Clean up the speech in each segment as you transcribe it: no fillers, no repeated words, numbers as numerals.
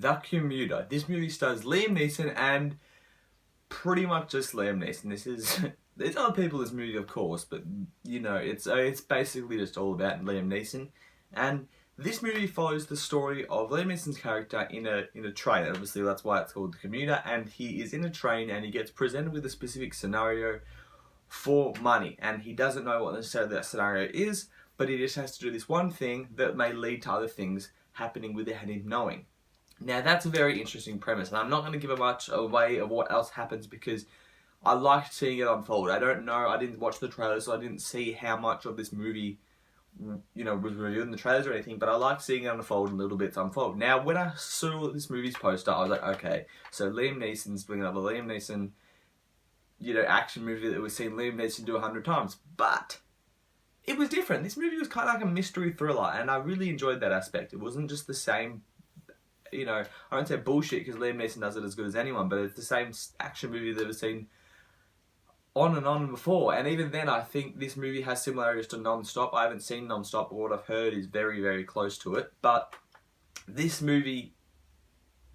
The Commuter. This movie stars Liam Neeson and pretty much just Liam Neeson. There's other people in this movie, of course, but you know, it's basically just all about Liam Neeson. And this movie follows the story of Liam Neeson's character in a train. Obviously, that's why it's called The Commuter. And he is in a train and he gets presented with a specific scenario for money, and he doesn't know what necessarily that scenario is, but he just has to do this one thing that may lead to other things happening without him knowing. Now that's a very interesting premise, and I'm not going to give much away of what else happens because I liked seeing it unfold. I don't know, I didn't watch the trailers, so I didn't see how much of this movie, you know, was reviewed in the trailers or anything, but I liked seeing it unfold and little bits unfold. Now, when I saw this movie's poster, I was like, okay, so Liam Neeson's doing another Liam Neeson, you know, action movie that we've seen Liam Neeson do 100 times, but it was different. This movie was kind of like a mystery thriller, and I really enjoyed that aspect. It wasn't just the same, you know, I don't say bullshit because Liam Neeson does it as good as anyone, but it's the same action movie that we've seen on and on before. And even then, I think this movie has similarities to Non-Stop. I haven't seen Non-Stop, but what I've heard is very, very close to it. But this movie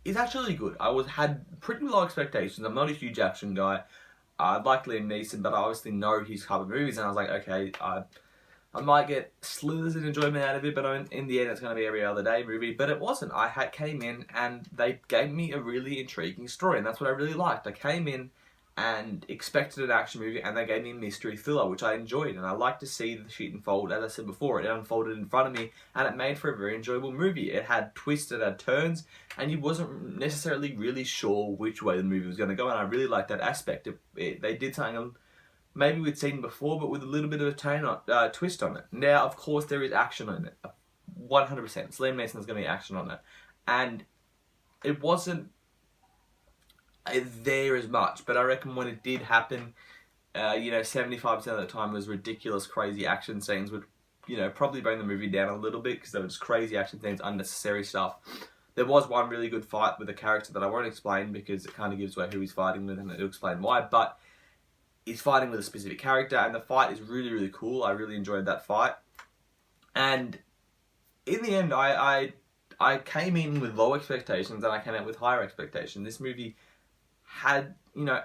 is actually good. Had pretty low expectations. I'm not a huge action guy. I like Liam Neeson, but I obviously know his type of movies, and I was like, okay, I might get slithers of enjoyment out of it, but in the end it's going to be every other day movie. But it wasn't. I came in and they gave me a really intriguing story, and that's what I really liked. I came in and expected an action movie, and they gave me a mystery thriller, which I enjoyed, and I like to see the shit unfold. As I said before, it unfolded in front of me, and it made for a very enjoyable movie. It had twists, it had turns, and you wasn't necessarily really sure which way the movie was going to go, and I really liked that aspect. They did something maybe we'd seen before, but with a little bit of a twist on it. Now, of course, there is action on it. 100%. Liam Neeson's going to be action on it. And it wasn't there as much, but I reckon when it did happen, you know, 75% of the time was ridiculous, crazy action scenes would, you know, probably bring the movie down a little bit because they were just crazy action scenes, unnecessary stuff. There was one really good fight with a character that I won't explain because it kind of gives away who he's fighting with, and it'll explain why, but he's fighting with a specific character, and the fight is really, really cool. I really enjoyed that fight. And in the end, I came in with low expectations, and I came out with higher expectations. This movie had, you know,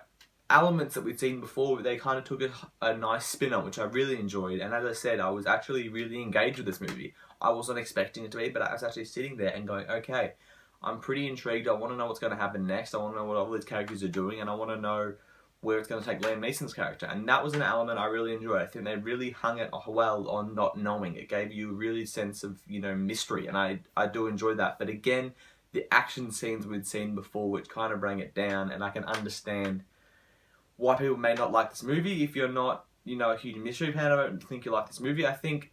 elements that we'd seen before, but they kind of took a nice spin on, which I really enjoyed. And as I said, I was actually really engaged with this movie. I wasn't expecting it to be, but I was actually sitting there and going, okay, I'm pretty intrigued. I want to know what's going to happen next. I want to know what all these characters are doing, and I want to know where it's going to take Liam Neeson's character. And that was an element I really enjoyed. I think they really hung it well on not knowing. It gave you a really sense of, you know, mystery, and I do enjoy that. But again, the action scenes we'd seen before, which kind of bring it down, and I can understand why people may not like this movie. If you're not, you know, a huge mystery fan, I don't think you like this movie. I think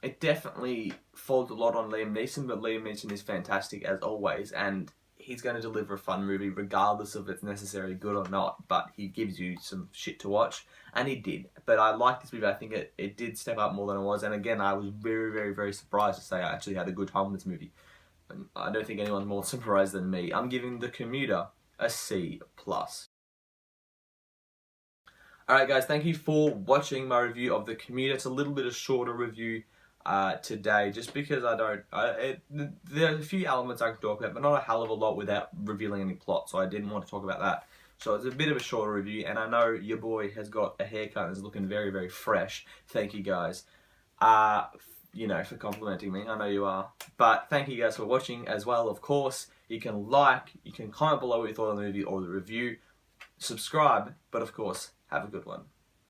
it definitely falls a lot on Liam Neeson, but Liam Neeson is fantastic as always, and he's going to deliver a fun movie regardless of if it's necessarily good or not, but he gives you some shit to watch, and he did. But I like this movie. I think it did step up more than it was, and again, I was very, very, very surprised to say I actually had a good time with this movie. I don't think anyone's more surprised than me. I'm giving The Commuter a C+. Alright guys, thank you for watching my review of The Commuter. It's a little bit of shorter review today, just because there are a few elements I can talk about, but not a hell of a lot without revealing any plot, so I didn't want to talk about that. So it's a bit of a shorter review, and I know your boy has got a haircut and is looking very, very fresh. Thank you guys, you know, for complimenting me. I know you are. But thank you guys for watching as well, of course. You can like, you can comment below what you thought of the movie or the review. Subscribe, but of course, have a good one.